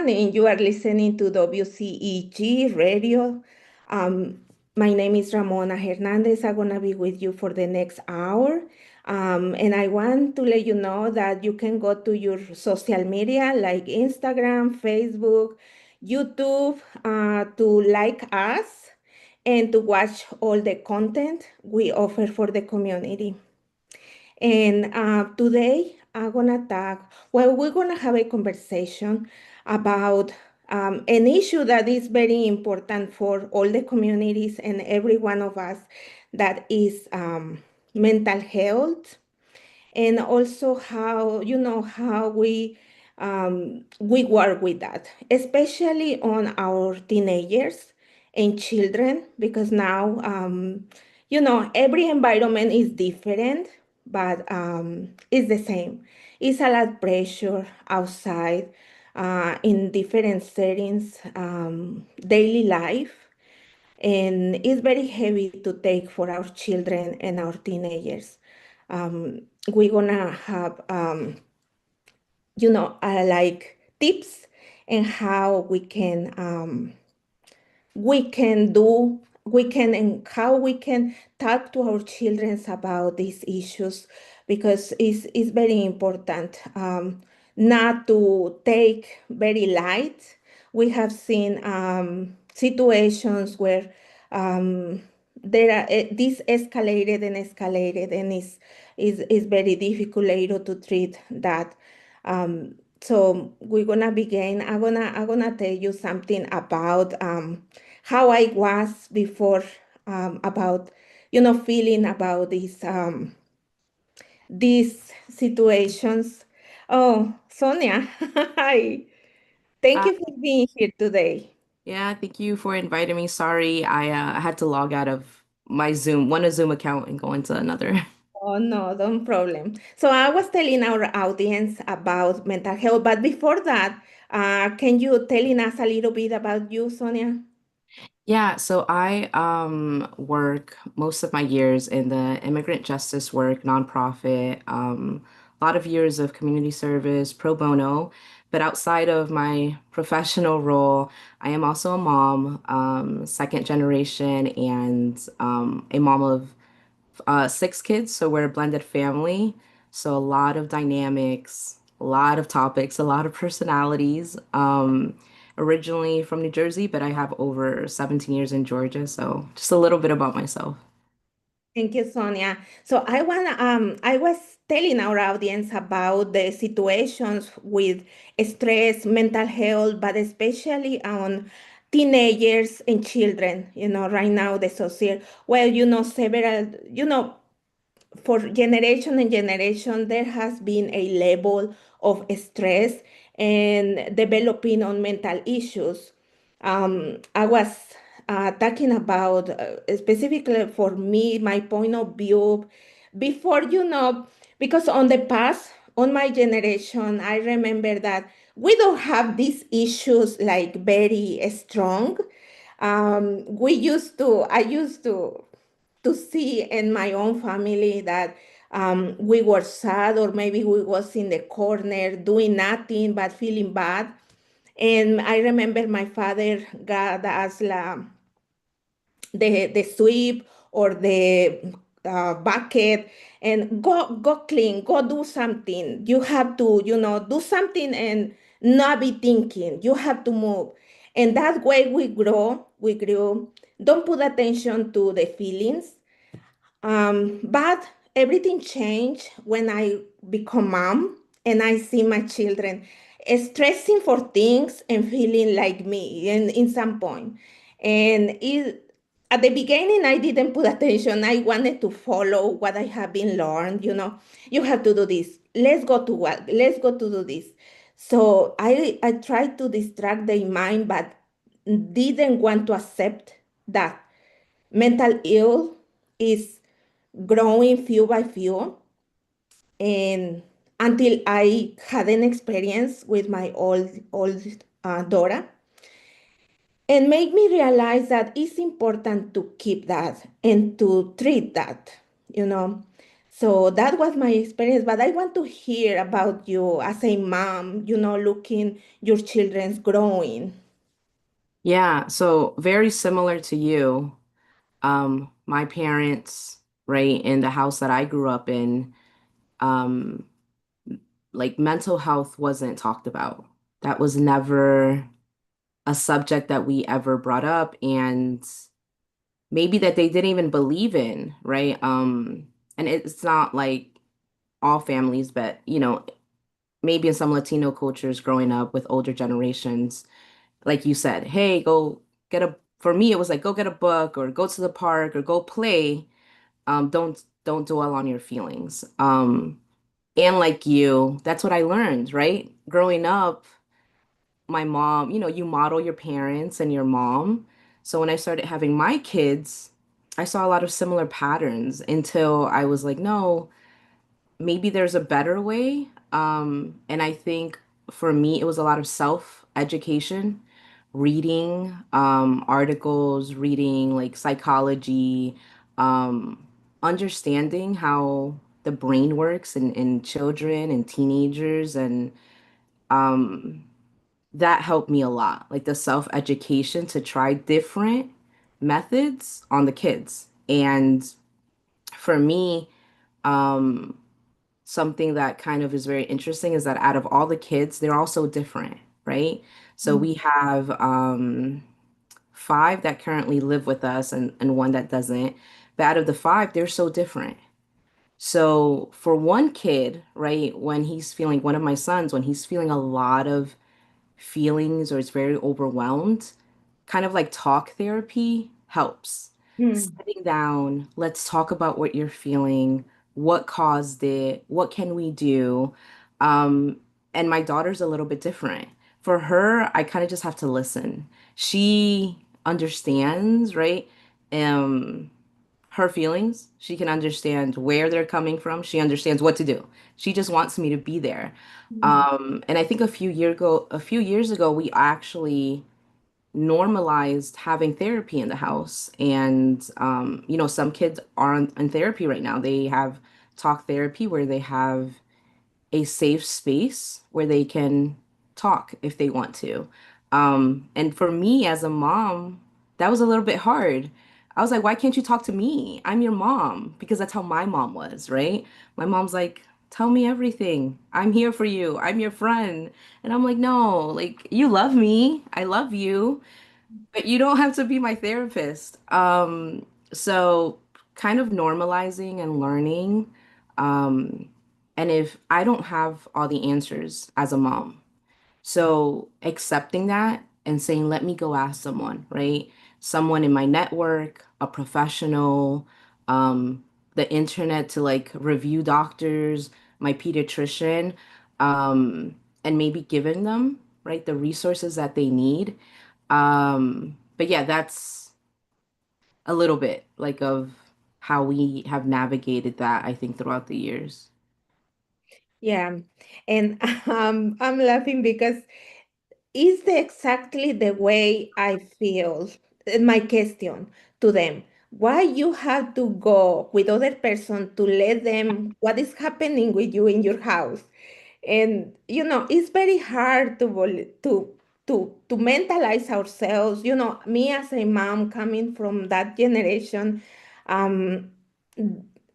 morning. You are listening to WCEG Radio. Um, my name is Ramona Hernandez. I'm going to be with you for the next hour. And I want to let you know that you can go to your social media like Instagram, Facebook, YouTube to like us and to watch all the content we offer for the community. And today I'm gonna talk, well, we're gonna have a conversation about an issue that is very important for all the communities and every one of us, that is mental health, and also how, how we work with that, especially on our teenagers and children, because now every environment is different, but it's the same. It's a lot of pressure outside, in different settings, daily life, and it's very heavy to take for our children and our teenagers. We're gonna have like tips and how we can and how we can talk to our children about these issues, because it's very important, not to take very light. We have seen situations where there are this escalated, and is very difficult later to treat that. So we're gonna begin. I'm gonna tell you something about how I was before, about feeling about these situations. Oh, Sonia, hi. Thank Uh, you for being here today. yeah, thank you for inviting me. Sorry, I had to log out of my Zoom account and go into another. Oh, no, don't problem. So I was telling our audience about mental health, but before that, can you telling us a little bit about you, Sonia? Yeah, so I work most of my years in the immigrant justice work, nonprofit, a lot of years of community service, pro bono. But outside of my professional role, I am also a mom, second generation, and a mom of six kids, so we're a blended family. So a lot of dynamics, a lot of topics, a lot of personalities. Originally from New Jersey, but I have over 17 years in Georgia, so just a little bit about myself. Thank you, Sonia. So I was telling our audience about the situations with stress, mental health, but especially on teenagers and children. Right now the social, well, several, for generation and generation, there has been a level of stress and developing on mental issues. I was talking about, specifically for me, my point of view before, because on the past, on my generation, I remember that we don't have these issues like very strong. I used to see in my own family that we were sad, or maybe we was in the corner doing nothing but feeling bad. And I remember my father got us the sweep or the bucket, and go clean, go do something. You have to, do something and not be thinking. You have to move. And that way we grew. Don't put attention to the feelings. But everything changed when I become mom and I see my children stressing for things and feeling like me in some point. And at the beginning, I didn't put attention. I wanted to follow what I have been learned. You have to do this. Let's go to what? Let's go to do this. So I tried to distract their mind, but didn't want to accept that mental ill is growing few by few, and until I had an experience with my old daughter, and made me realize that it's important to keep that and to treat that, you know. So that was my experience, but I want to hear about you as a mom, looking your children's growing. Yeah, so very similar to you. My parents, right, in the house that I grew up in, um, like mental health wasn't talked about. That was never a subject that we ever brought up, and maybe that they didn't even believe in, right? And it's not like all families, but maybe in some Latino cultures growing up with older generations, like you said, hey, go get a, for me, it was like, go get a book or go to the park or go play. Don't dwell on your feelings. And like you, that's what I learned, right? Growing up, my mom, you model your parents and your mom. So when I started having my kids, I saw a lot of similar patterns until I was like, no, maybe there's a better way. And I think for me, it was a lot of self-education, reading articles, reading like psychology, understanding how the brain works in children and teenagers. And um, that helped me a lot, like the self-education to try different methods on the kids. And for me, um, something that kind of is very interesting is that out of all the kids, they're all so different, right? So we have five that currently live with us and one that doesn't. But out of the five, they're so different. So for one kid, right, when he's feeling, one of my sons, when he's feeling a lot of feelings or is very overwhelmed, kind of like talk therapy helps. Hmm. Sitting down, let's talk about what you're feeling, what caused it, what can we do? Um, and my daughter's a little bit different. For her, I kind of just have to listen. She understands, right? Um, her feelings. She can understand where they're coming from. She understands what to do. She just wants me to be there. And I think a few years ago, we actually normalized having therapy in the house. And some kids are in therapy right now. They have talk therapy where they have a safe space where they can talk if they want to. And for me as a mom, that was a little bit hard. I was like, why can't you talk to me? I'm your mom, because that's how my mom was, right? My mom's like, tell me everything. I'm here for you. I'm your friend. And I'm like, no, like you love me. I love you, but you don't have to be my therapist. So kind of normalizing and learning. Um, and if I don't have all the answers as a mom, so accepting that and saying, let me go ask someone, right? Someone in my network, a professional, um, the internet to like review doctors, my pediatrician, and maybe giving them, right, the resources that they need. But yeah, that's a little bit like of how we have navigated that, I think, throughout the years. Yeah, and I'm laughing because is the exactly the way I feel. My question to them, why you have to go with other person to let them what is happening with you in your house? And it's very hard to mentalize ourselves. Me as a mom coming from that generation, um,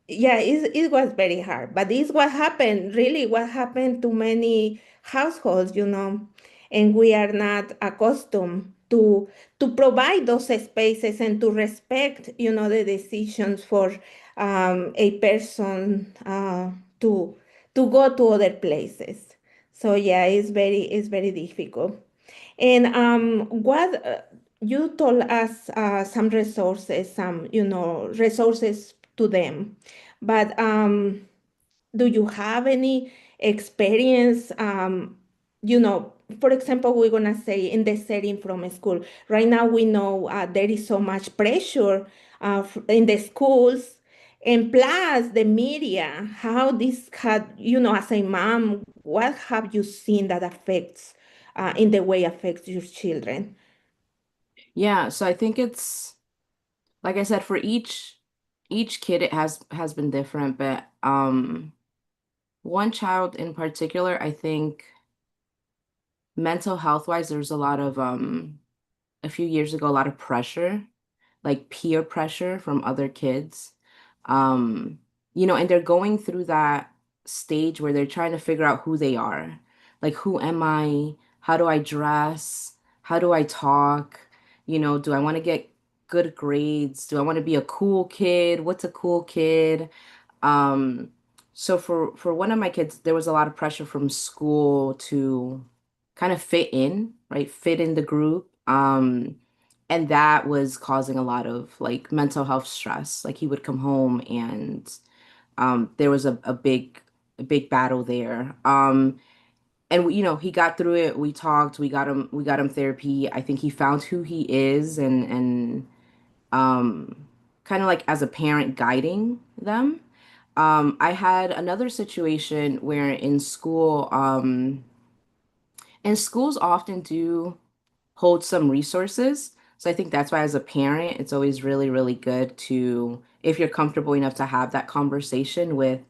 yeah, it was very hard. But it's what happened, really, what happened to many households. And we are not accustomed to provide those spaces and to respect, the decisions for a person to go to other places. So yeah, it's very difficult. And what you told us some resources, some resources to them, but do you have any experience? For example, we're gonna say in the setting from a school. Right now, we know there is so much pressure in the schools, and plus the media. How this had, as a mom, what have you seen that affects in the way affects your children? Yeah, so I think it's like I said, for each each kid it has been different, but one child in particular, I think mental health wise, there's a lot of a few years ago, a lot of pressure, like peer pressure from other kids. Um, and they're going through that stage where they're trying to figure out who they are. Like, who am I? How do I dress? How do I talk? Do I want to get good grades? Do I want to be a cool kid? What's a cool kid? Um, so for one of my kids, there was a lot of pressure from school to kind of fit in, right? Fit in the group. And that was causing a lot of like mental health stress. Like he would come home and there was a big battle there. And he got through it. We talked, we got him therapy. I think he found who he is and um kind of like as a parent guiding them. I had another situation where and schools often do hold some resources. So I think that's why as a parent, it's always really, really good to, if you're comfortable enough to have that conversation with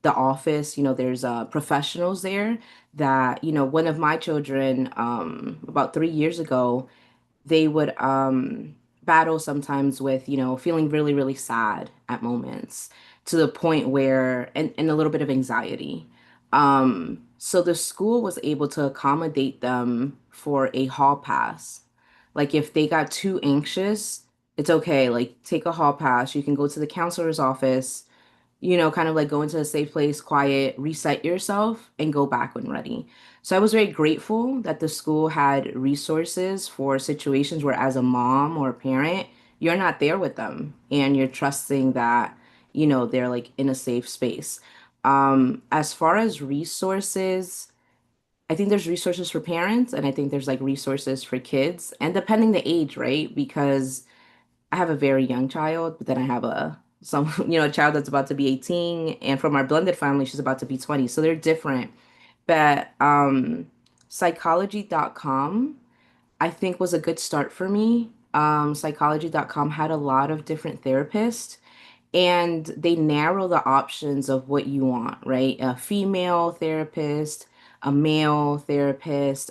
the office, there's professionals there that, one of my children, about 3 years ago, they would battle sometimes with, feeling really, really sad at moments to the point where, and a little bit of anxiety. So the school was able to accommodate them for a hall pass. Like if they got too anxious, it's okay. Like take a hall pass. You can go to the counselor's office, kind of like go into a safe place, quiet, reset yourself, and go back when ready. So I was very grateful that the school had resources for situations where, as a mom or a parent, you're not there with them and you're trusting that, they're like in a safe space. As far as resources, I think there's resources for parents and I think there's like resources for kids and depending the age, right? Because I have a very young child, but then I have a child that's about to be 18, and from our blended family, she's about to be 20. So they're different. But psychology.com, I think was a good start for me. Psychology.com had a lot of different therapists and they narrow the options of what you want, right? A female therapist, a male therapist.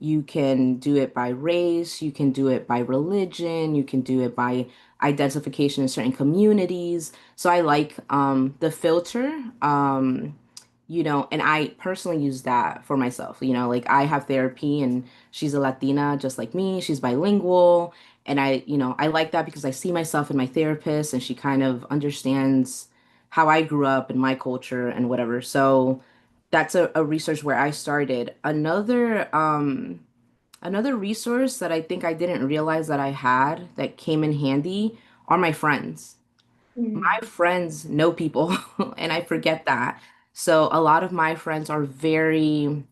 You can do it by race, you can do it by religion, you can do it by identification in certain communities. So I like the filter. And I personally use that for myself. Like I have therapy and she's a Latina just like me. She's bilingual. And I like that because I see myself in my therapist and she kind of understands how I grew up and my culture and whatever. So that's a resource where I started. Another resource that I think I didn't realize that I had that came in handy are my friends. My Mm, friends know people and I forget that. So a lot of my friends are very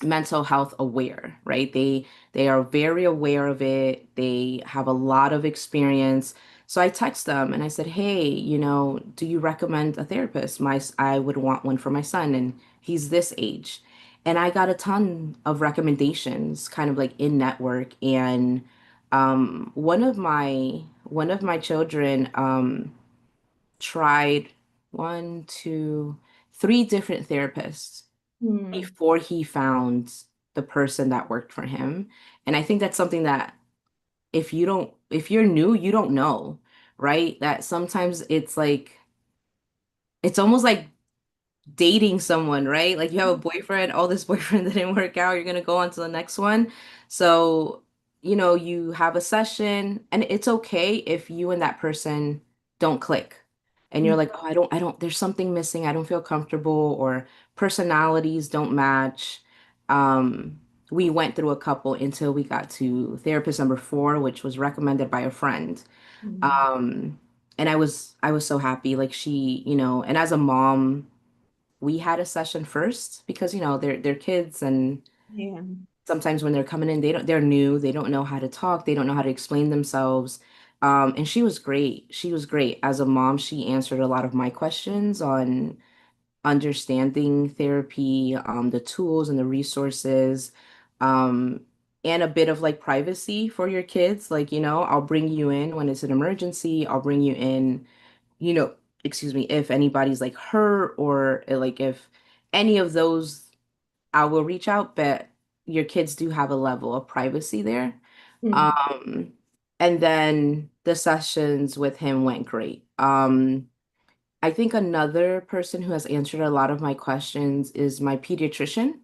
mental health aware, right? They are very aware of it. They have a lot of experience. So I text them and I said, "Hey, do you recommend a therapist? I would want one for my son and he's this age." And I got a ton of recommendations kind of like in network and one of my children tried one, two, three different therapists mm, before he found the person that worked for him. And I think that's something that if you're new, you don't know, right? That sometimes it's almost like dating someone, right? Like you have a boyfriend, oh, this boyfriend didn't work out, you're gonna go on to the next one. So, you have a session and it's okay if you and that person don't click. And you're mm, like, oh, there's something missing, I don't feel comfortable, or personalities don't match. We went through a couple until we got to therapist number 4, which was recommended by a friend. mm. Um, and I was so happy. Like and as a mom, we had a session first because they're kids and Yeah. sometimes when they're coming in they're new, they don't know how to talk, they don't know how to explain themselves. And she was great as a mom. She answered a lot of my questions on understanding therapy, the tools and the resources, um, and a bit of like privacy for your kids. Like, I'll bring you in when it's an emergency, I'll bring you in you know, excuse me, if anybody's like hurt or like if any of those, I will reach out, but your kids do have a level of privacy there. Mm, Um, and then the sessions with him went great. I think another person who has answered a lot of my questions is my pediatrician.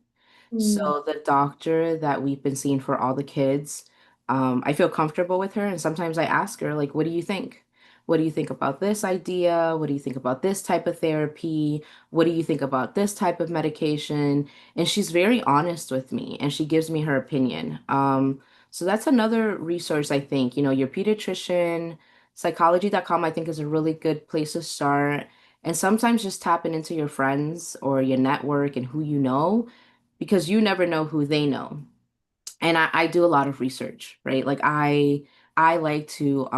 mm, So the doctor that we've been seeing for all the kids, I feel comfortable with her, and sometimes I ask her, like, what do you think? What do you think about this idea? What do you think about this type of therapy? What do you think about this type of medication? And she's very honest with me, and she gives me her opinion. So that's another resource, I think. Your pediatrician, psychology.com, I think is a really good place to start. And sometimes just tapping into your friends or your network and who you know because you never know who they know. And I do a lot of research, right? Like I like to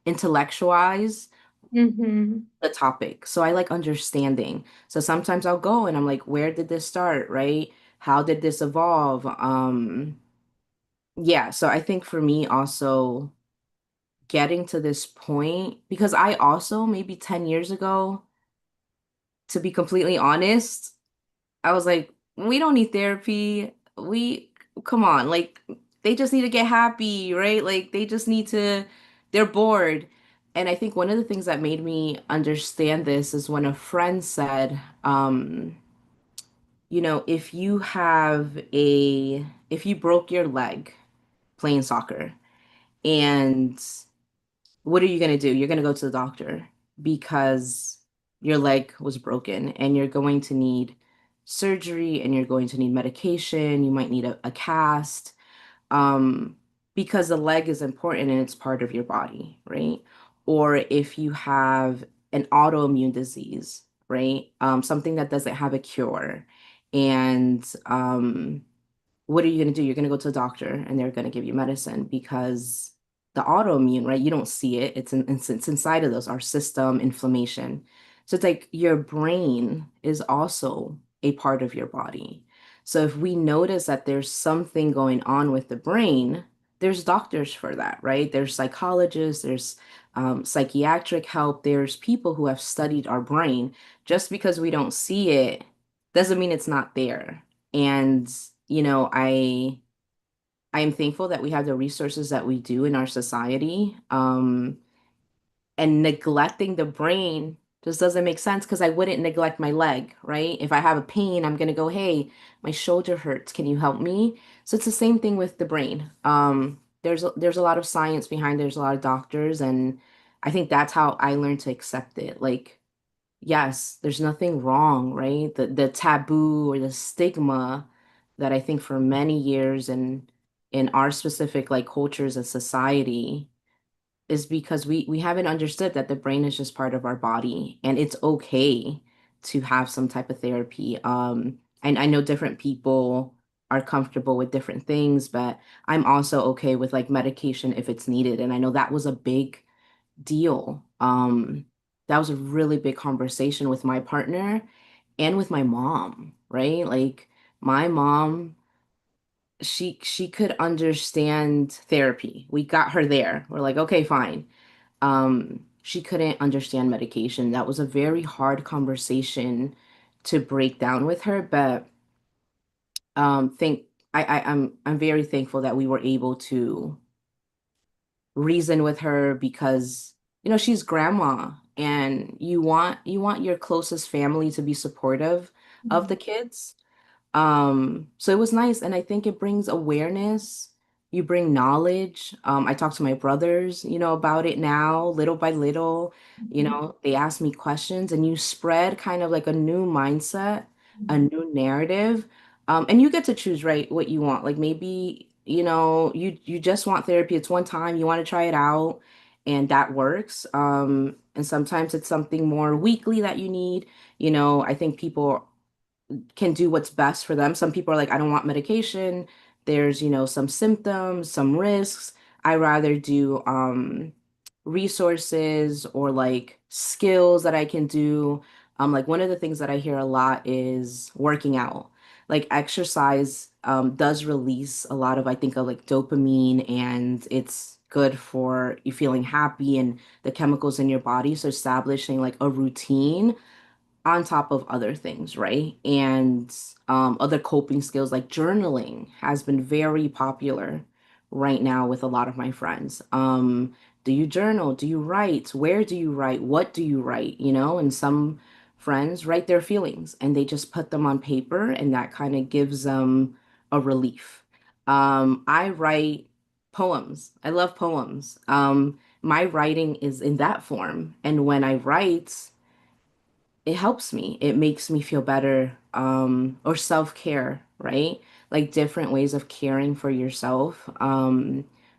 intellectualize mhm, the topic. So I like understanding. So sometimes I'll go and I'm like, where did this start, right? How did this evolve? Yeah, so I think for me also getting to this point, because I also maybe 10 years ago, to be completely honest, I was like, we don't need therapy. We, come on, like, they just need to get happy, right? Like, they just need to, they're bored. And I think one of the things that made me understand this is when a friend said, if you if you broke your leg playing soccer, and what are you going to do? You're going to go to the doctor because your leg was broken and you're going to need surgery and you're going to need medication. You might need a cast um, because the leg is important and it's part of your body, right? Or if you have an autoimmune disease, right? Something that doesn't have a cure. And what are you going to do? You're going to go to a doctor and they're going to give you medicine because the autoimmune, right? You don't see it. It's inside of those, our system, inflammation. So it's like your brain is also a part of your body. So if we notice that there's something going on with the brain, there's doctors for that, right? There's psychologists, there's psychiatric help, there's people who have studied our brain. Just because we don't see it doesn't mean it's not there. And I am thankful that we have the resources that we do in our society. And neglecting the brain just doesn't make sense because I wouldn't neglect my leg, right? If I have a pain, I'm gonna go, hey, my shoulder hurts. Can you help me? So it's the same thing with the brain. There's a lot of science behind. There's a lot of doctors, and I think that's how I learned to accept it. Like, yes, there's nothing wrong, right? The taboo or the stigma that I think for many years in our specific like cultures and society is because we haven't understood that the brain is just part of our body and it's okay to have some type of therapy. And I know different people are comfortable with different things, but I'm also okay with like medication if it's needed. And I know that was a big deal. That was a really big conversation with my partner and with my mom, right? Like my mom, she could understand therapy. We got her there. We're like, okay, fine. She couldn't understand medication. That was a very hard conversation to break down with her, but think I'm very thankful that we were able to reason with her because she's grandma and you want your closest family to be supportive of the mm, kids. So it was nice, and I think it brings awareness. You bring knowledge. I talk to my brothers, about it now, little by little. mhm, They ask me questions, and you spread kind of like a new mindset, a mhm, new narrative. And you get to choose, right, what you want. Like maybe, you just want therapy. It's one time, you want to try it out, and that works. And sometimes it's something more weekly that you need. I think people can do what's best for them. Some people are like, I don't want medication. There's, some symptoms, some risks. I rather do resources or like skills that I can do. Like one of the things that I hear a lot is working out. like exercise does release a lot of, I think, of like dopamine, and it's good for you feeling happy and the chemicals in your body. So establishing like a routine on top of other things, right? And other coping skills like journaling has been very popular right now with a lot of my friends. Do you journal? Do you write? Where do you write? What do you write? You know, and some friends write their feelings and they just put them on paper, and that kind of gives them a relief. I write poems. I love poems. My writing is in that form. And when I write, it helps me. It makes me feel better. Or self-care, right? Like different ways of caring for yourself.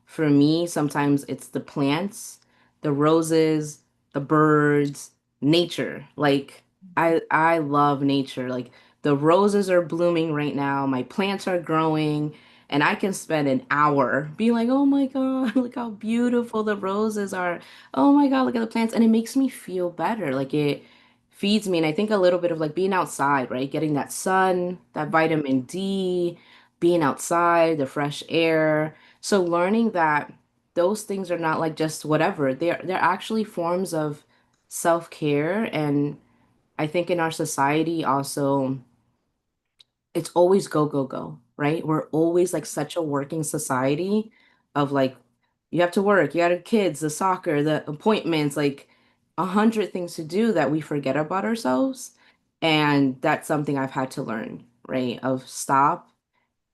For me, sometimes it's the plants, the roses, the birds, nature. Like I love nature. Like the roses are blooming right now, my plants are growing, and I can spend an hour being like, "Oh my God, look how beautiful the roses are. Oh my God, look at the plants." And it makes me feel better. Like it feeds me. And I think a little bit of like being outside, right? Getting that sun, that vitamin D, being outside, the fresh air. So learning that those things are not like just whatever. They're actually forms of self-care. And I think in our society also, it's always go, go, go, right? We're always like such a working society of like, you have to work, you got kids, the soccer, the appointments, like 100 things to do that we forget about ourselves. And that's something I've had to learn, right? Of stop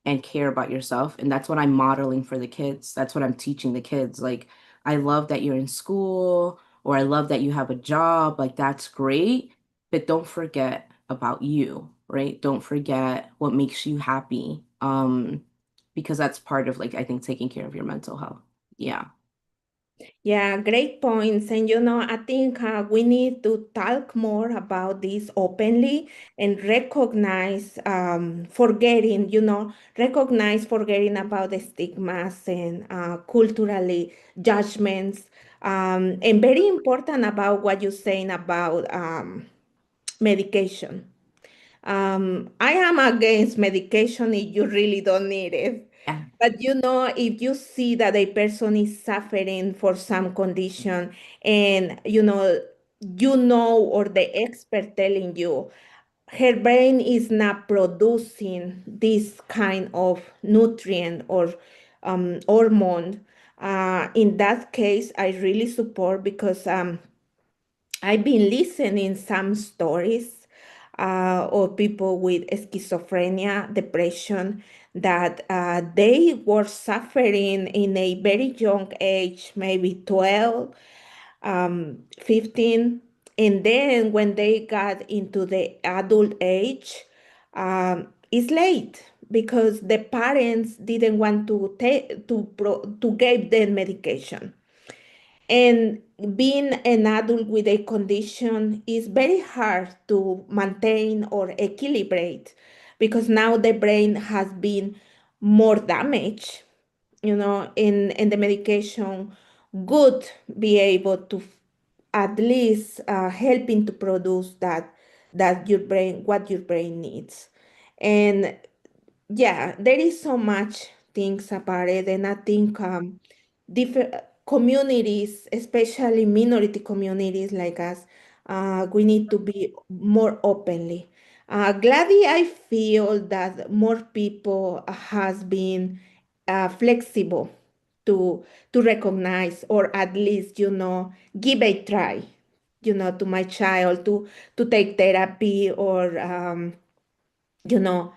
and care about yourself. And that's what I'm modeling for the kids. That's what I'm teaching the kids. Like, I love that you're in school, or I love that you have a job. Like, that's great. But don't forget about you, right? Don't forget what makes you happy. Because that's part of like, I think, taking care of your mental health. Yeah. Yeah, great points. And I think we need to talk more about this openly and recognize recognize forgetting about the stigmas and culturally judgments. And very important about what you're saying about medication. I am against medication if you really don't need it. Yeah. But if you see that a person is suffering for some condition and or the expert telling you her brain is not producing this kind of nutrient or hormone, in that case, I really support because I've been listening some stories of people with schizophrenia, depression, that they were suffering in a very young age, maybe 12, 15. And then when they got into the adult age, it's late because the parents didn't want to take to give them medication. And being an adult with a condition is very hard to maintain or equilibrate because now the brain has been more damaged, and the medication would be able to at least helping to produce that your brain what your brain needs. And yeah, there is so much things about it, and I think different communities, especially minority communities like us, we need to be more openly. Gladly, I feel that more people has been flexible to recognize or at least give a try, to my child to take therapy or you know,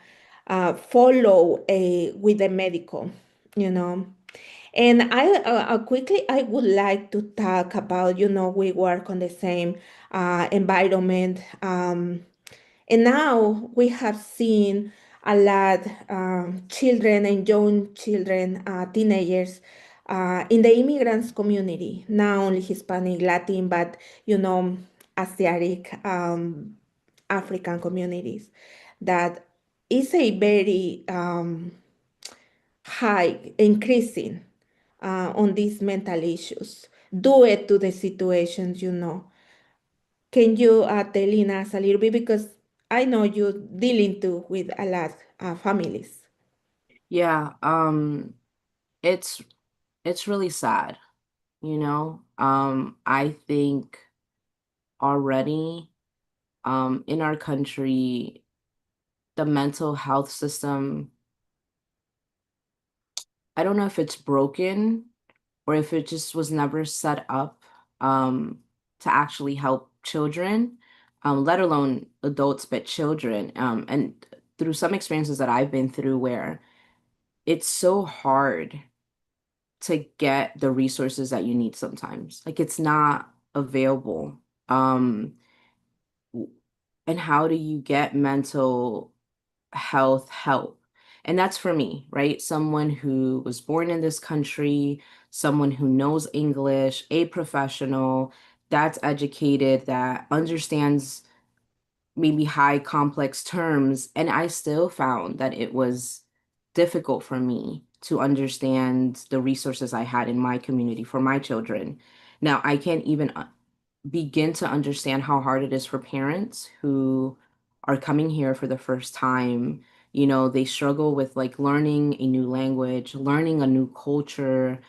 follow with a medical, you know. And I would like to talk about, we work on the same environment. And now we have seen a lot children and young children, teenagers in the immigrants community, not only Hispanic, Latin, but, Asiatic, African communities that is a very high increasing on these mental issues due it to the situations. Can you tell us a little bit, because I know you're dealing too with a lot of families. Yeah, it's it's really sad, you know. I think already in our country, the mental health system, I don't know if it's broken or if it just was never set up um, to actually help children, let alone adults, but children. And through some experiences that I've been through where it's so hard to get the resources that you need sometimes. Like it's not available. Um, and how do you get mental health help? And that's for me, right? Someone who was born in this country, someone who knows English, a professional that's educated, that understands maybe high complex terms. And I still found that it was difficult for me to understand the resources I had in my community for my children. Now, I can't even begin to understand how hard it is for parents who are coming here for the first time. You know, they struggle with like learning a new language, learning a new culture,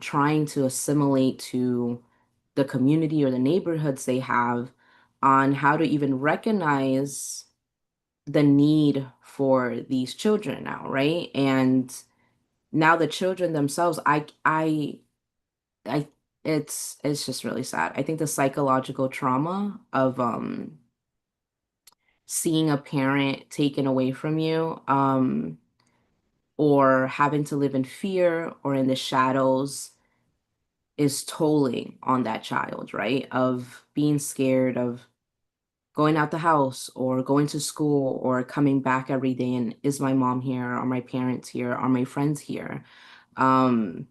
trying to assimilate to the community or the neighborhoods they have, on how to even recognize the need for these children now, right? And now the children themselves, I it's just really sad. I think the psychological trauma of seeing a parent taken away from you, or having to live in fear or in the shadows is tolling on that child, right? Of being scared of going out the house or going to school or coming back every day, and is my mom here? Are my parents here? Are my friends here? Um,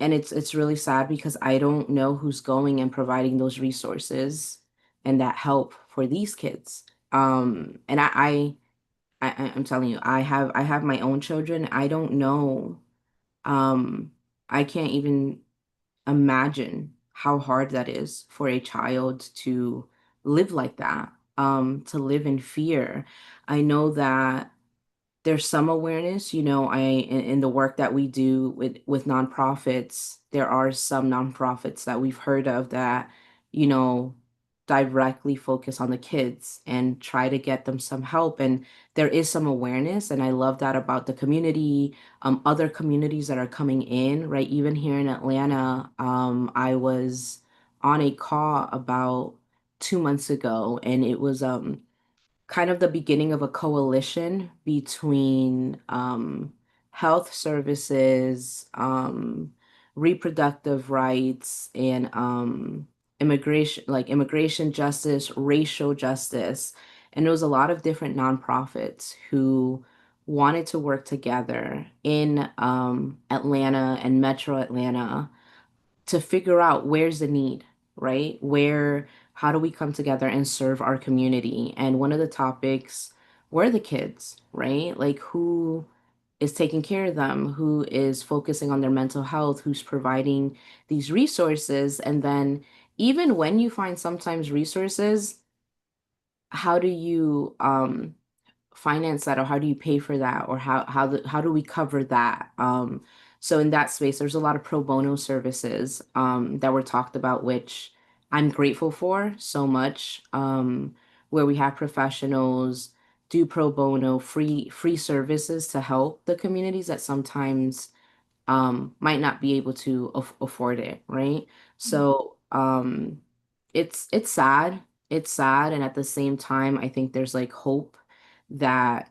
and it's really sad because I don't know who's going and providing those resources and that help for these kids. And I'm telling you, I have my own children. I don't know. Um, I can't even imagine how hard that is for a child to live like that, to live in fear. I know that there's some awareness, you know, in the work that we do with nonprofits, there are some nonprofits that we've heard of that, you know, directly focus on the kids and try to get them some help. And there is some awareness, and I love that about the community, other communities that are coming in, right? Even here in Atlanta, I was on a call about 2 months ago, and it was kind of the beginning of a coalition between health services, reproductive rights, and immigration, like immigration justice, racial justice. And there was a lot of different nonprofits who wanted to work together in Atlanta and Metro Atlanta to figure out where's the need, right? How do we come together and serve our community? And one of the topics were the kids, right? Like who is taking care of them, who is focusing on their mental health, who's providing these resources. And then even when you find sometimes resources, how do you finance that, or how do you pay for that, or how do we cover that? So in that space there's a lot of pro bono services that were talked about, which I'm grateful for so much, where we have professionals do pro bono free services to help the communities that sometimes might not be able to afford it, right? So it's sad. It's sad, and at the same time, I think there's like hope that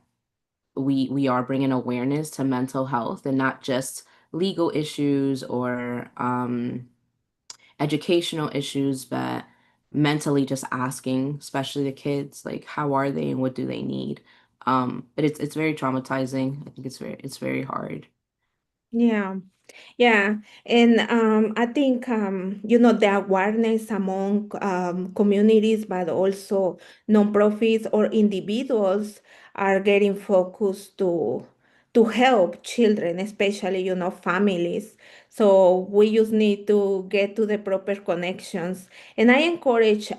we are bringing awareness to mental health and not just legal issues or educational issues, but mentally just asking, especially the kids, like how are they and what do they need? But it's very traumatizing. I think it's very hard. Yeah. Yeah, and I think the awareness among communities, but also nonprofits or individuals are getting focused to help children, especially families. So we just need to get to the proper connections, and I encourage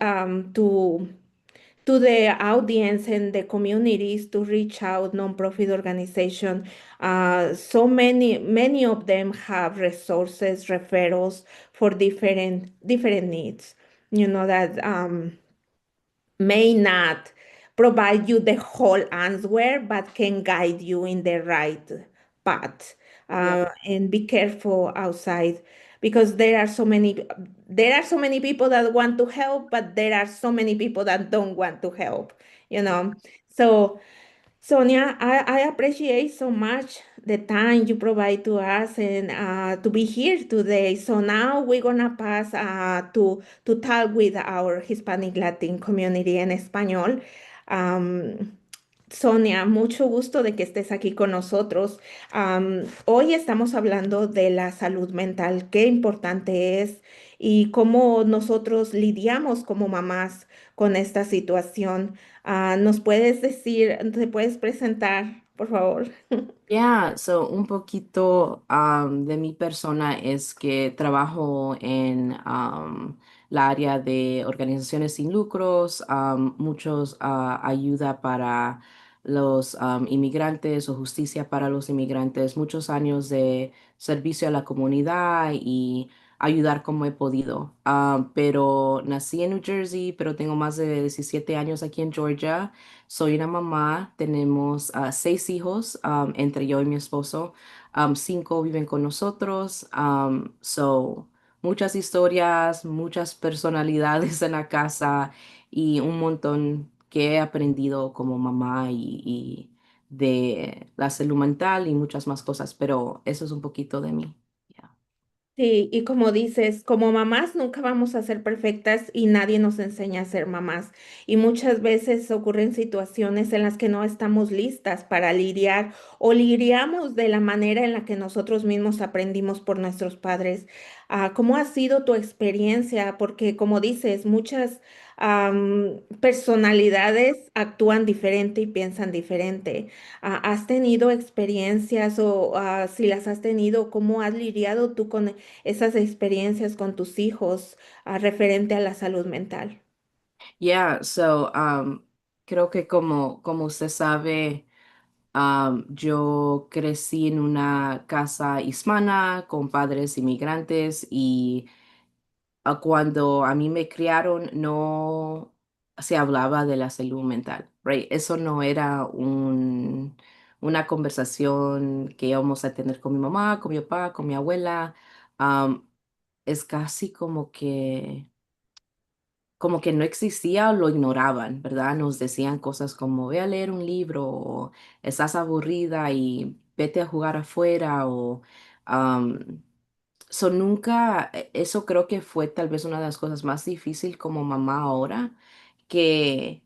to the audience and the communities to reach out nonprofit organization. So many of them have resources, referrals for different needs. You know that may not provide you the whole answer, but can guide you in the right path. Yep. And be careful outside because there are so many people that want to help, but there are so many people that don't want to help, you know. So Sonia, I appreciate so much the time you provide to us and to be here today. So now we're gonna pass to talk with our Hispanic Latin community en español. Um, Sonia, mucho gusto de que estés aquí con nosotros. Hoy estamos hablando de la salud mental, qué importante es y cómo nosotros lidiamos como mamás con esta situación. ¿Nos puedes decir, te puedes presentar, por favor? Yeah, so un poquito de mi persona es que trabajo en la área de organizaciones sin lucros, muchos ayuda para los inmigrantes o justicia para los inmigrantes, muchos años de servicio a la comunidad y ayudar como he podido. Pero nací en New Jersey, pero tengo más de 17 años aquí en Georgia. Soy una mamá, tenemos 6 hijos, entre yo y mi esposo. 5 viven con nosotros. Muchas historias, muchas personalidades en la casa y un montón que he aprendido como mamá y de la salud mental y muchas más cosas, pero eso es un poquito de mí. Yeah. Sí, y como dices, como mamás nunca vamos a ser perfectas y nadie nos enseña a ser mamás. Y muchas veces ocurren situaciones en las que no estamos listas para lidiar o lidiamos de la manera en la que nosotros mismos aprendimos por nuestros padres. ¿Cómo ha sido tu experiencia? Porque como dices, muchas personalidades actúan diferente y piensan diferente. ¿Has tenido experiencias o si las has tenido, cómo has lidiado tú con esas experiencias con tus hijos referente a la salud mental? Yeah, so creo que como usted sabe, yo crecí en una casa hispana con padres inmigrantes y cuando a mí me criaron no se hablaba de la salud mental, right? Eso no era una conversación que íbamos a tener con mi mamá, con mi papá, con mi abuela. Um, es casi como que no existía o lo ignoraban, ¿verdad? Nos decían cosas como ve a leer un libro o estás aburrida y vete a jugar afuera o am, nunca, eso creo que fue tal vez una de las cosas más difíciles como mamá ahora, que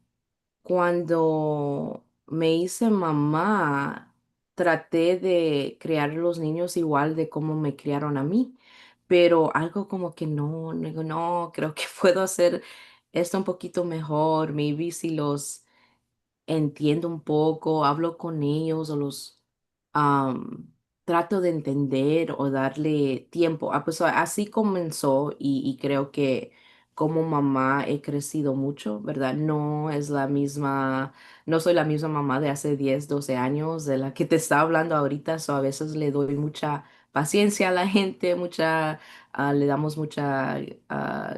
cuando me hice mamá, traté de criar los niños igual de cómo me criaron a mí, pero algo como que no, digo, no, creo que puedo hacer esto un poquito mejor, maybe si los entiendo un poco, hablo con ellos o los trato de entender o darle tiempo. Pues así comenzó y creo que como mamá he crecido mucho, ¿verdad? No soy la misma mamá de hace 10 12 años de la que te está hablando ahorita, a veces le doy mucha paciencia a la gente, le damos mucha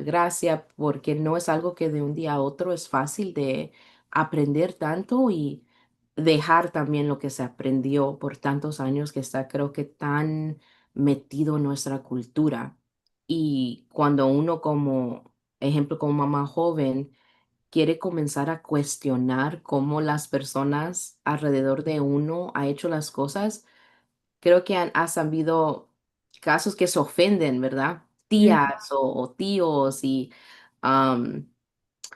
gracia porque no es algo que de un día a otro es fácil de aprender tanto y dejar también lo que se aprendió por tantos años que está creo que tan metido en nuestra cultura. Y cuando uno como ejemplo, como mamá joven, quiere comenzar a cuestionar cómo las personas alrededor de uno ha hecho las cosas, creo que has habido casos que se ofenden, ¿verdad? Mm. Tías o tíos y ha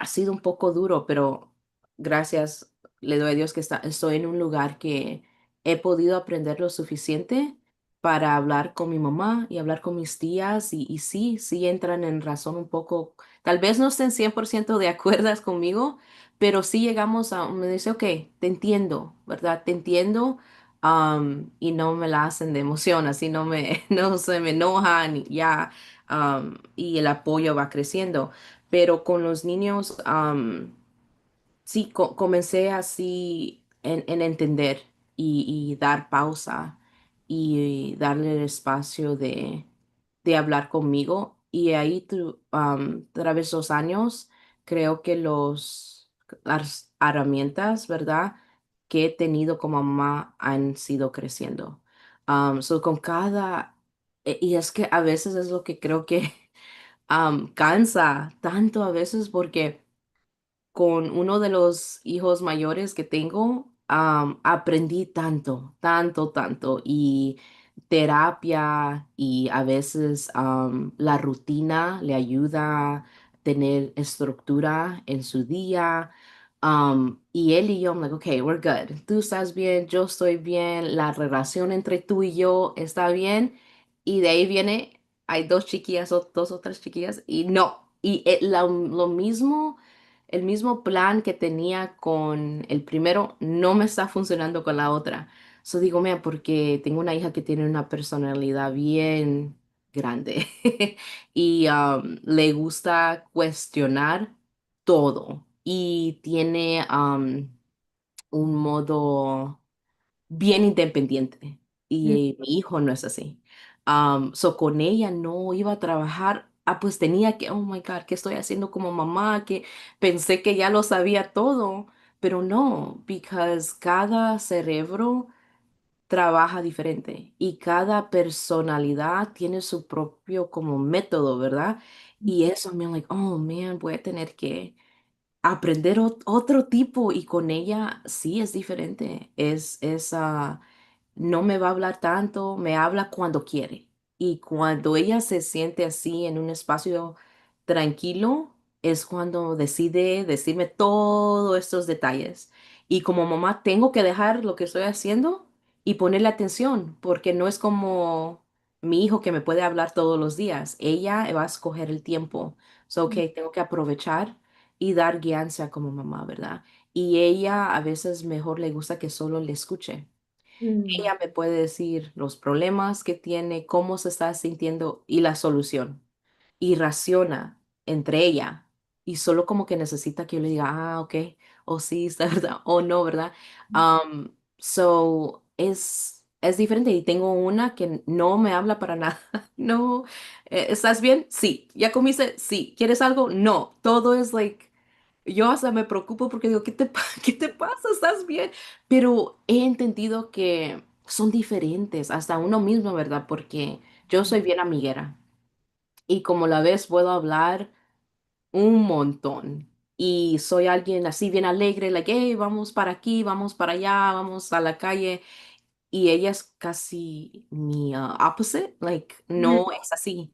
sido un poco duro, pero gracias, le doy a Dios que estoy en un lugar que he podido aprender lo suficiente para hablar con mi mamá y hablar con mis tías y sí entran en razón un poco, tal vez no estén 100% de acuerdo conmigo, pero sí llegamos me dice, ok, te entiendo, ¿verdad? Te entiendo. Y no me la hacen de emoción, así no se me enojan y ya, y el apoyo va creciendo. Pero con los niños, sí, comencé así en entender y dar pausa y darle el espacio de hablar conmigo. Y ahí, tras los años, creo que las herramientas, ¿verdad?, que he tenido como mamá han sido creciendo. So con y es que a veces es lo que creo que cansa tanto a veces porque con uno de los hijos mayores que tengo, aprendí tanto, tanto, tanto. Y terapia y a veces la rutina le ayuda a tener estructura en su día. Y él y yo, I'm like, okay, we're good. Tú estás bien, yo estoy bien, la relación entre tú y yo está bien. Y de ahí viene, hay dos chiquillas o dos o tres chiquillas y no. Y lo mismo el mismo plan que tenía con el primero no me está funcionando con la otra. So digo, mira, porque tengo una hija que tiene una personalidad bien grande y le gusta cuestionar todo y tiene un modo bien independiente y mi hijo no es así. So con ella no iba a trabajar. Pues tenía que, oh my God, ¿qué estoy haciendo como mamá? Que pensé que ya lo sabía todo, pero no, because cada cerebro trabaja diferente y cada personalidad tiene su propio como método, ¿verdad? Y eso me like, oh man, voy a tener que aprender otro tipo y con ella sí es diferente. No me va a hablar tanto, me habla cuando quiere. Y cuando ella se siente así en un espacio tranquilo, es cuando decide decirme todos estos detalles. Y como mamá, tengo que dejar lo que estoy haciendo y ponerle atención, porque no es como mi hijo que me puede hablar todos los días. Ella va a escoger el tiempo. So, ok, tengo que aprovechar y dar guianza como mamá, ¿verdad? Y ella a veces mejor le gusta que solo le escuche. Mm, Ella me puede decir los problemas que tiene, cómo se está sintiendo y la solución. Y raciona entre ella. Y solo como que necesita que yo le diga, ok, o sí, está verdad, o no, ¿verdad? So, es diferente. Y tengo una que no me habla para nada. No, ¿estás bien? Sí. ¿Ya comiste? Sí. ¿Quieres algo? No. Todo es like yo hasta me preocupo porque digo, ¿qué te pasa? ¿Estás bien? Pero he entendido que son diferentes, hasta uno mismo, ¿verdad? Porque yo soy bien amiguera y como la ves puedo hablar un montón y soy alguien así bien alegre, like, hey, vamos para aquí, vamos para allá, vamos a la calle y ella es casi mi opposite, like, mm, no es así.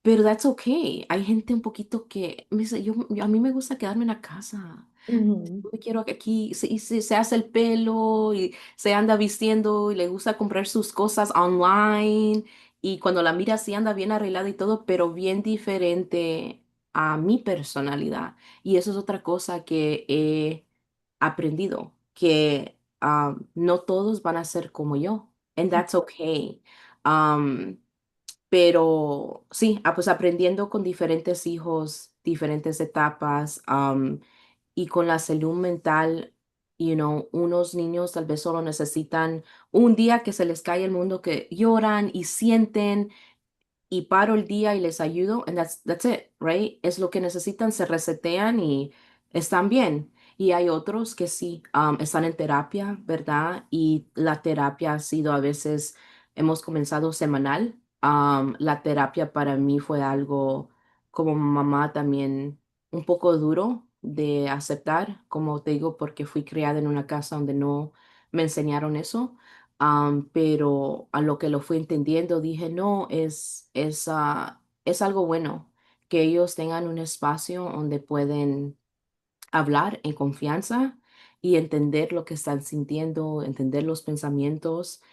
Pero that's okay. Hay gente un poquito que me dice, a mí me gusta quedarme en la casa. mm, Me quiero que aquí se hace el pelo y se anda vistiendo y le gusta comprar sus cosas online y cuando la mira sí anda bien arreglada y todo, pero bien diferente a mi personalidad. Y eso es otra cosa que he aprendido, que no todos van a ser como yo. And that's okay. Um, pero sí, pues aprendiendo con diferentes hijos, diferentes etapas, y con la salud mental, unos niños tal vez solo necesitan un día que se les cae el mundo, que lloran y sienten y paro el día y les ayudo, and that's it, right? Es lo que necesitan, se resetean y están bien. Y hay otros que sí, están en terapia, ¿verdad? Y la terapia ha sido a veces, hemos comenzado semanal. La terapia para mí fue algo como mamá también un poco duro de aceptar, como te digo, porque fui criada en una casa donde no me enseñaron eso. Pero a lo que lo fui entendiendo, dije, no, es algo bueno que ellos tengan un espacio donde pueden hablar en confianza y entender lo que están sintiendo, entender los pensamientos.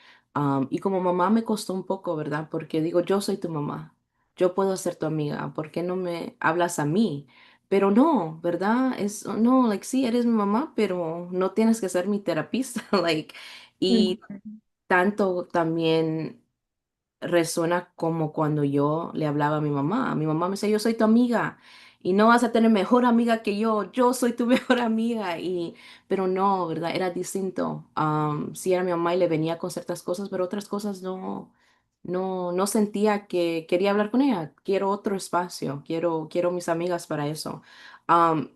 Y como mamá me costó un poco, ¿verdad? Porque digo, yo soy tu mamá, yo puedo ser tu amiga, ¿por qué no me hablas a mí? Pero no, ¿verdad? No, like, sí, eres mi mamá, pero no tienes que ser mi terapista, like, y mm, tanto también resuena como cuando yo le hablaba a mi mamá. Mi mamá me decía, yo soy tu amiga. y no vas a tener mejor amiga que yo soy tu mejor amiga, pero no, ¿verdad? Era distinto. Sí era mi mamá y le venía con ciertas cosas, pero otras cosas no sentía que quería hablar con ella. Quiero otro espacio, quiero mis amigas para eso.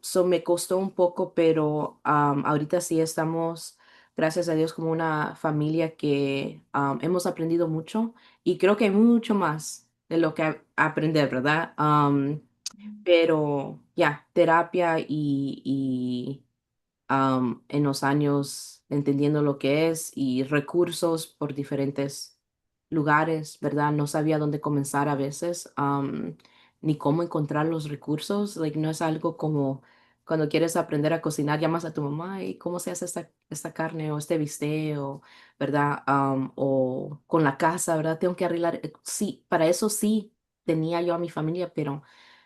So me costó un poco, pero ahorita sí estamos, gracias a Dios, como una familia que hemos aprendido mucho y creo que hay mucho más de lo que aprender, ¿verdad? Pero ya, terapia en los años entendiendo lo que es y recursos por diferentes lugares, ¿verdad? No sabía dónde comenzar a veces, ni cómo encontrar los recursos. Like, no es algo como cuando quieres aprender a cocinar, llamas a tu mamá y cómo se hace esta carne o este bistec, ¿verdad? O con la casa, ¿verdad? Tengo que arreglar. Sí, para eso sí tenía yo a mi familia, pero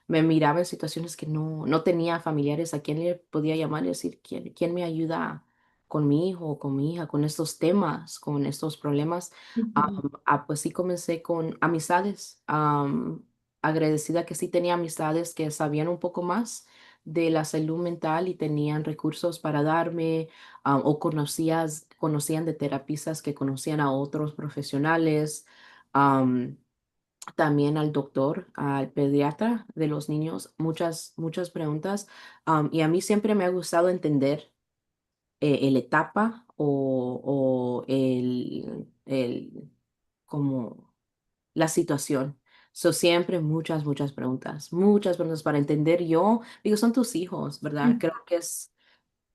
me miraba en situaciones que no tenía familiares a quien le podía llamar y decir, ¿quién me ayuda con mi hijo o con mi hija, con estos temas, con estos problemas? Ujú. Pues sí comencé con amistades, agradecida que sí tenía amistades que sabían un poco más de la salud mental y tenían recursos para darme, o conocían de terapistas que conocían a otros profesionales. También al doctor, al pediatra de los niños, muchas preguntas. Y a mí siempre me ha gustado entender el etapa o como la situación. So, siempre muchas preguntas para entender yo. Digo, son tus hijos, ¿verdad? Creo que es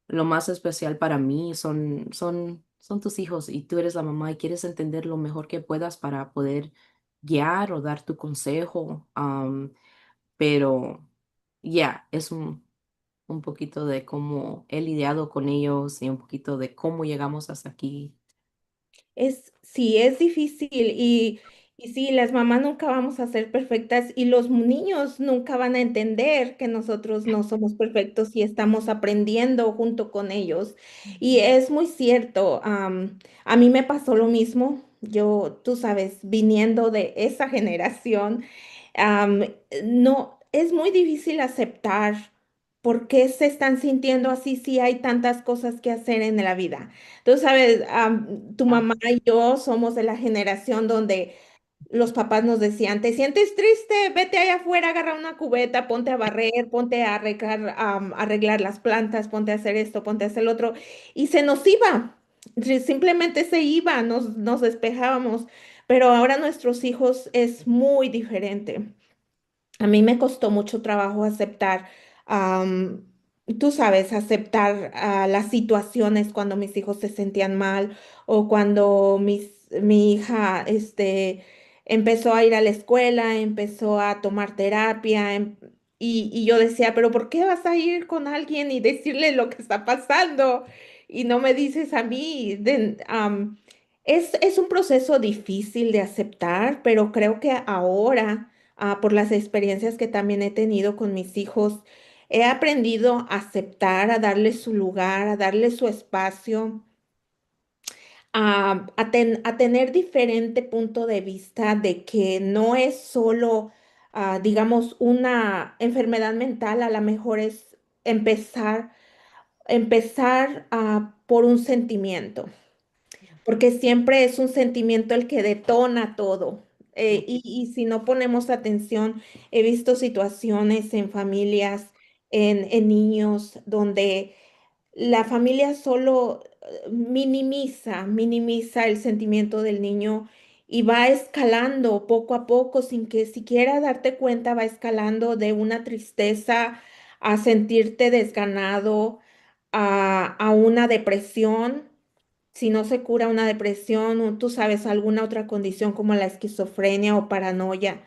lo más especial para mí, son tus hijos y tú eres la mamá y quieres entender lo mejor que puedas para poder guiar o dar tu consejo. Pero ya, es un poquito de cómo he lidiado con ellos y un poquito de cómo llegamos hasta aquí. Sí, es difícil y sí, las mamás nunca vamos a ser perfectas y los niños nunca van a entender que nosotros no somos perfectos y estamos aprendiendo junto con ellos. Y es muy cierto, a mí me pasó lo mismo. Yo, tú sabes, viniendo de esa generación, am, no, es muy difícil aceptar por qué se están sintiendo así si hay tantas cosas que hacer en la vida. Tú sabes, tu Ah, mamá y yo somos de la generación donde los papás nos decían, ¿te sientes triste? Vete allá afuera, agarra una cubeta, ponte a barrer, ponte a arreglar, arreglar las plantas, ponte a hacer esto, ponte a hacer lo otro. Y se nos iba, simplemente se iba, nos despejábamos. Pero ahora nuestros hijos es muy diferente. A mí me costó mucho trabajo aceptar, am, tú sabes, aceptar las situaciones cuando mis hijos se sentían mal o cuando mi hija empezó a ir a la escuela, empezó a tomar terapia y yo decía, pero ¿por qué vas a ir con alguien y decirle lo que está pasando y no me dices a mí? Es un proceso difícil de aceptar, pero creo que ahora por las experiencias que también he tenido con mis hijos, he aprendido a aceptar, a darle su lugar, a darle su espacio, a tener diferente punto de vista de que no es solo, digamos, una enfermedad mental, a lo mejor es empezar por un sentimiento porque siempre es un sentimiento el que detona todo. Y si no ponemos atención, he visto situaciones en familias, en niños, donde la familia solo minimiza el sentimiento del niño y va escalando poco a poco, sin que siquiera darte cuenta, va escalando de una tristeza a sentirte desganado, a una depresión si no se cura una depresión o tú sabes alguna otra condición como la esquizofrenia o paranoia.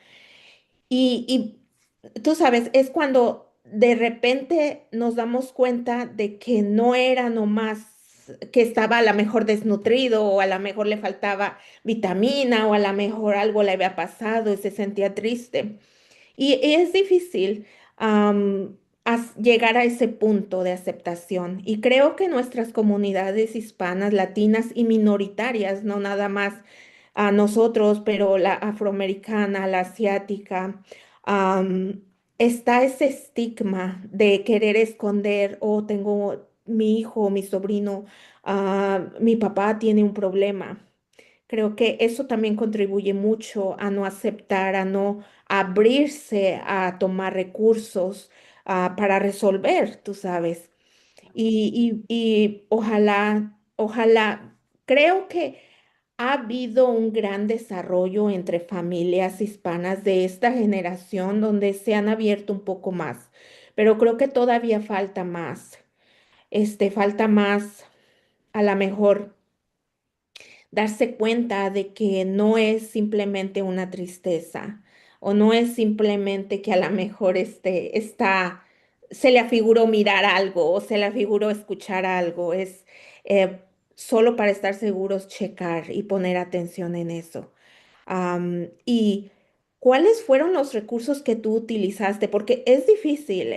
Y tú sabes, es cuando de repente nos damos cuenta de que no era nomás que estaba a lo mejor desnutrido o a lo mejor le faltaba vitamina o a lo mejor algo le había pasado y se sentía triste. Y es difícil llegar a ese punto de aceptación. Y creo que nuestras comunidades hispanas, latinas y minoritarias, no nada más a nosotros, pero la afroamericana, la asiática, está ese estigma de querer esconder, o tengo mi hijo, mi sobrino, mi papá tiene un problema. Creo que eso también contribuye mucho a no aceptar, a no abrirse a tomar recursos, para resolver, tú sabes. Y ojalá, creo que ha habido un gran desarrollo entre familias hispanas de esta generación donde se han abierto un poco más, pero creo que todavía falta más, falta más a lo mejor darse cuenta de que no es simplemente una tristeza o no es simplemente que a lo mejor se le afiguró mirar algo o se le afiguró escuchar algo, es eh, solo para estar seguros checar y poner atención en eso. ¿Y cuáles fueron los recursos que tú utilizaste? Porque es difícil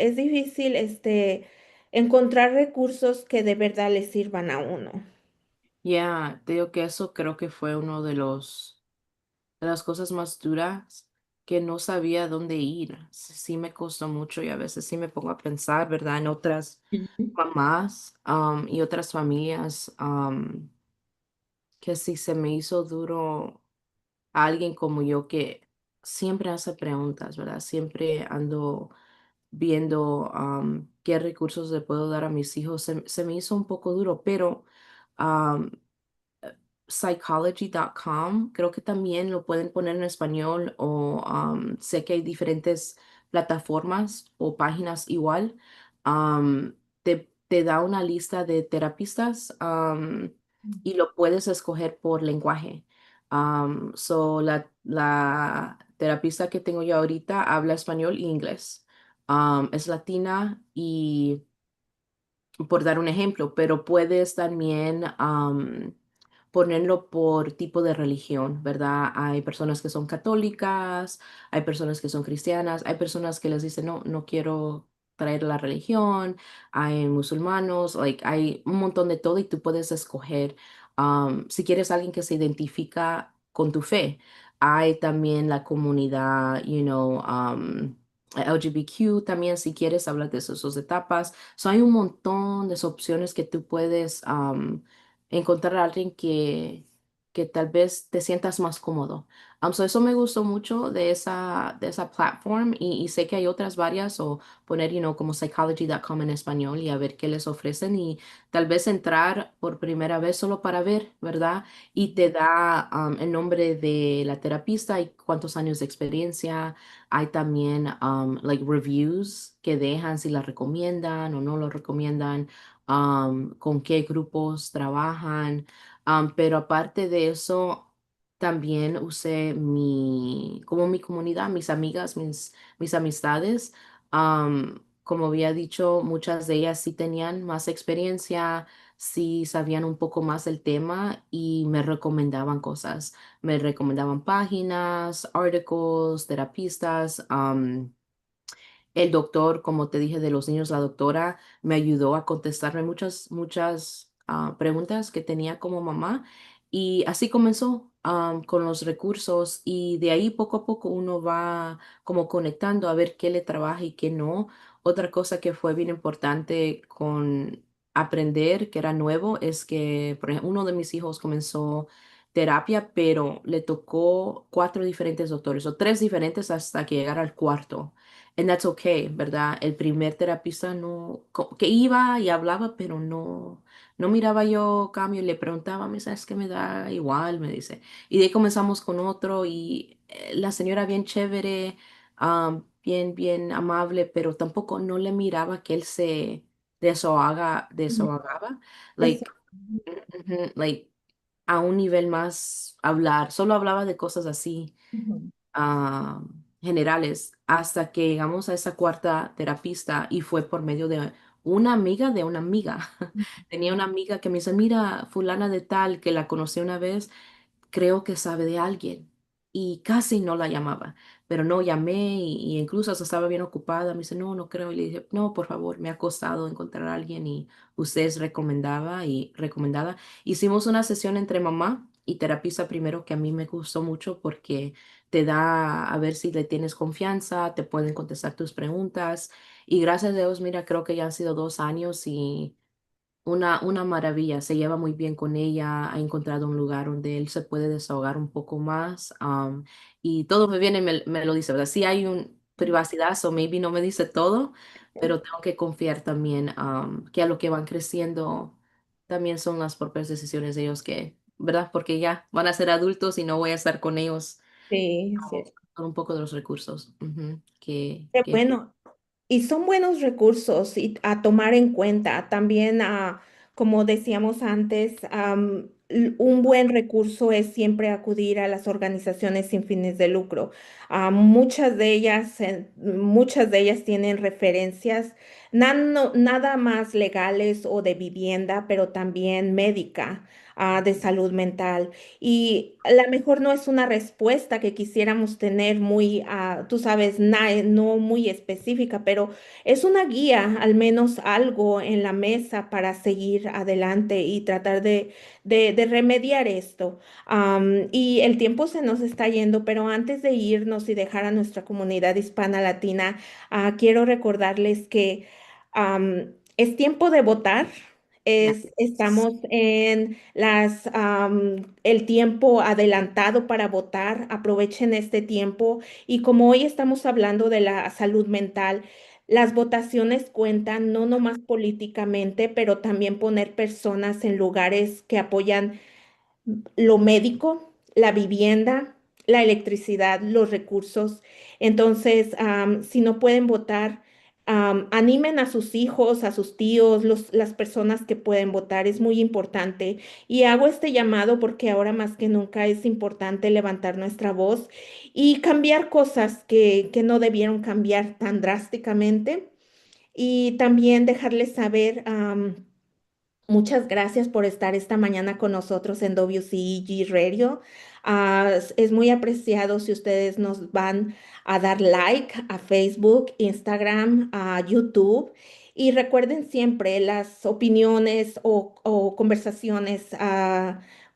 encontrar recursos que de verdad le sirvan a uno. Ya, te digo que eso creo que fue uno de las cosas más duras que no sabía dónde ir. Sí me costó mucho y a veces sí me pongo a pensar, ¿verdad? En otras mamás y otras familias que sí se me hizo duro a alguien como yo que siempre hace preguntas, ¿verdad? Siempre ando viendo qué recursos le puedo dar a mis hijos. Se me hizo un poco duro, pero um, psychology.com, creo que también lo pueden poner en español o sé que hay diferentes plataformas o páginas igual. Te da una lista de terapistas y lo puedes escoger por lenguaje. La terapista que tengo yo ahorita habla español e inglés. Es latina y por dar un ejemplo, pero puedes también ponerlo por tipo de religión, ¿verdad? Hay personas que son católicas, hay personas que son cristianas, hay personas que les dicen, no, no quiero traer la religión, hay musulmanos, hay un montón de todo y tú puedes escoger si quieres alguien que se identifica con tu fe. Hay también la comunidad, LGBTQ también, si quieres hablar de sus etapas. So, hay un montón de opciones que tú puedes encontrar a alguien que tal vez te sientas más cómodo. So eso me gustó mucho de esa platform y sé que hay otras varias o poner, como psychology.com en español y a ver qué les ofrecen y tal vez entrar por primera vez solo para ver, ¿verdad? Y te da el nombre de la terapista y cuántos años de experiencia. Hay también reviews que dejan si la recomiendan o no lo recomiendan, con qué grupos trabajan. Pero aparte de eso, también usé como mi comunidad, mis amigas, mis amistades. Como había dicho, muchas de ellas sí tenían más experiencia, sí sabían un poco más del tema y me recomendaban cosas. Me recomendaban páginas, artículos, terapistas. El doctor, como te dije, de los niños, la doctora me ayudó a contestarme muchas preguntas que tenía como mamá. Y así comenzó con los recursos y de ahí poco a poco uno va como conectando a ver qué le trabaja y qué no. Otra cosa que fue bien importante con aprender, que era nuevo, es que, por ejemplo, uno de mis hijos comenzó terapia, pero le tocó cuatro diferentes doctores o tres diferentes hasta que llegara al cuarto. And that's okay, ¿verdad? El primer terapista no, que iba y hablaba, pero no miraba yo cambio y le preguntaba, me sabes que me da igual, me dice. Y de ahí comenzamos con otro y la señora bien chévere, bien amable, pero tampoco no le miraba que él se desahogaba, Eso. like, like a un nivel más hablar, solo hablaba de cosas así Ujú. ah, generales hasta que llegamos a esa cuarta terapista y fue por medio de una amiga de una amiga. Tenía una amiga que me dice, mira, fulana de tal, que la conocí una vez, creo que sabe de alguien. Y casi no la llamaba, pero no llamé y incluso hasta estaba bien ocupada. Me dice, no, no creo. Y le dije, no, por favor, me ha costado encontrar a alguien y usted es recomendada. Hicimos una sesión entre mamá. y terapista primero que a mí me gustó mucho porque te da a ver si le tienes confianza, te pueden contestar tus preguntas y gracias a Dios, mira, creo que ya han sido 2 años y una maravilla, se lleva muy bien con ella, ha encontrado un lugar donde él se puede desahogar un poco más, y todo me viene, me lo dice, ¿verdad? Sí hay un privacidad, o maybe no me dice todo, pero tengo que confiar también que a lo que van creciendo también son las propias decisiones de ellos que, ¿verdad? Porque ya van a ser adultos y no voy a estar con ellos Sí, es con cierto. con un poco de los recursos Qué que bueno. Y son buenos recursos y a tomar en cuenta. También, como decíamos antes, un buen recurso es siempre acudir a las organizaciones sin fines de lucro. Muchas de ellas tienen referencias, nada más legales o de vivienda, pero también médica, de salud mental. Y a lo mejor no es una respuesta que quisiéramos tener muy, tú sabes, no muy específica, pero es una guía, al menos algo en la mesa para seguir adelante y tratar de remediar esto. Y el tiempo se nos está yendo, pero antes de irnos y dejar a nuestra comunidad hispana latina, quiero recordarles que es tiempo de votar. ya. Estamos en el tiempo adelantado para votar. Aprovechen este tiempo. Y como hoy estamos hablando de la salud mental, las votaciones cuentan no nomás políticamente, pero también poner personas en lugares que apoyan lo médico, la vivienda, la electricidad, los recursos. Entonces, si no pueden votar, animen a sus hijos, a sus tíos, las personas que pueden votar. Es muy importante. Y hago este llamado porque ahora más que nunca es importante levantar nuestra voz y cambiar cosas que no debieron cambiar tan drásticamente. Y también dejarles saber. Muchas gracias por estar esta mañana con nosotros en WCEG Radio. Es muy apreciado si ustedes nos van a dar like a Facebook, Instagram, a YouTube. Y recuerden siempre las opiniones o conversaciones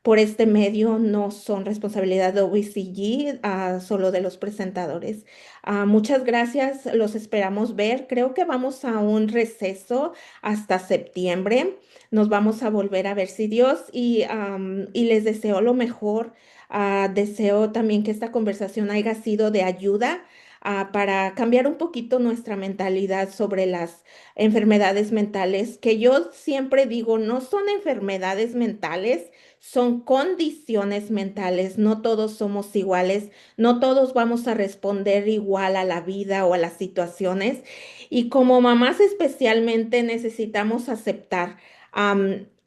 por este medio no son responsabilidad de WCEG, solo de los presentadores. Muchas gracias, los esperamos ver. Creo que vamos a un receso hasta septiembre. Nos vamos a volver a ver si Dios y les deseo lo mejor. Deseo también que esta conversación haya sido de ayuda para cambiar un poquito nuestra mentalidad sobre las enfermedades mentales, que yo siempre digo, no son enfermedades mentales, son condiciones mentales. No todos somos iguales, no todos vamos a responder igual a la vida o a las situaciones. Y como mamás especialmente necesitamos aceptar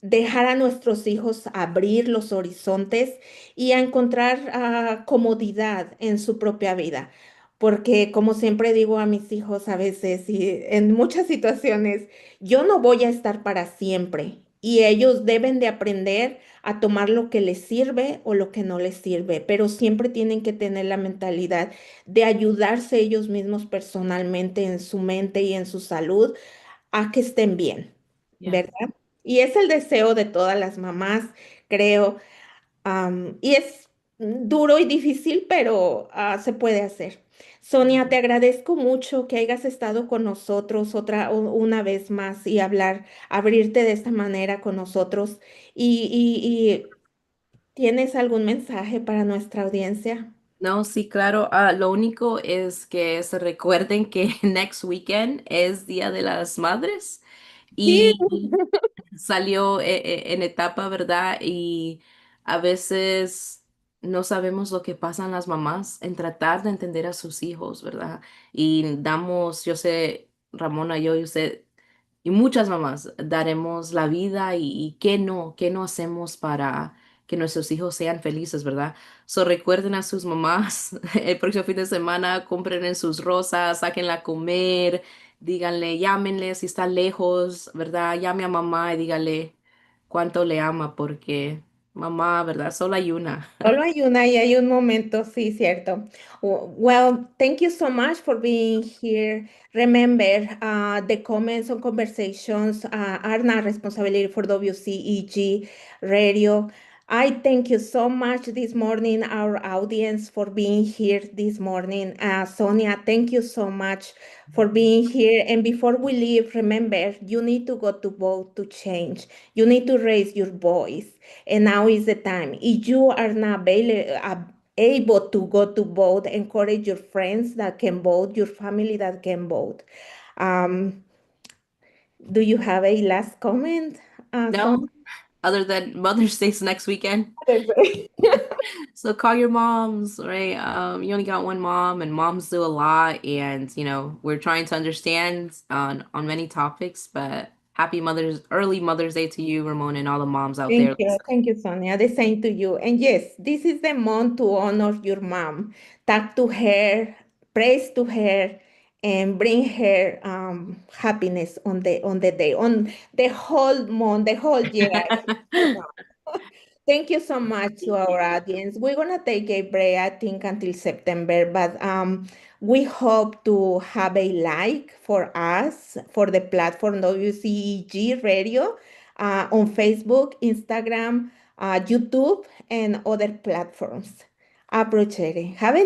dejar a nuestros hijos abrir los horizontes y a encontrar comodidad en su propia vida. Porque como siempre digo a mis hijos a veces y en muchas situaciones, yo no voy a estar para siempre y ellos deben de aprender a tomar lo que les sirve o lo que no les sirve, pero siempre tienen que tener la mentalidad de ayudarse ellos mismos personalmente en su mente y en su salud a que estén bien, Ya. ¿verdad? Y es el deseo de todas las mamás, creo. Y es duro y difícil, pero se puede hacer. Sonia, te agradezco mucho que hayas estado con nosotros una vez más y abrirte de esta manera con nosotros. Y ¿tienes algún mensaje para nuestra audiencia? No, sí, claro. Lo único es que se recuerden que next weekend es Día de las Madres Sí, y salió en etapa, ¿verdad? Y a veces no sabemos lo que pasan las mamás en tratar de entender a sus hijos, ¿verdad? Y damos, yo sé, Ramona, yo y usted y muchas mamás daremos la vida y qué no hacemos para que nuestros hijos sean felices, ¿verdad? So recuerden a sus mamás el próximo fin de semana, compren en sus rosas, sáquenla a comer, díganle, llámenle si está lejos, ¿verdad? Llame a mamá y dígale cuánto le ama porque mamá, ¿verdad? Solo hay una. solo hay una y hay un momento, sí, cierto. Well, thank you so much for being here. Remember, the comments and conversations are not responsibility for WCEG radio. I thank you so much this morning, our audience, for being here this morning. Sonia, thank you so much for being here. And before we leave, remember, you need to go to vote to change. You need to raise your voice. And now is the time. If you are not able to go to vote, encourage your friends that can vote, your family that can vote. Um, do you have a last comment, No, Sonia? other than Mother's Day's next weekend. So call your moms, right? You only got one mom, and moms do a lot, and we're trying to understand on many topics. But early Mother's Day to you, Ramona, and all the moms out there. Thank you, Sonia. The same to you. And yes, this is the month to honor your mom. Talk to her, praise to her, and bring her happiness on the day, on the whole month, the whole year. Thank you so much to Thank our you. audience. We're gonna take a break, I think, until September, but we hope to have a like for us for the platform WCEG Radio on Facebook, Instagram, YouTube, and other platforms. Appreciate it. Have a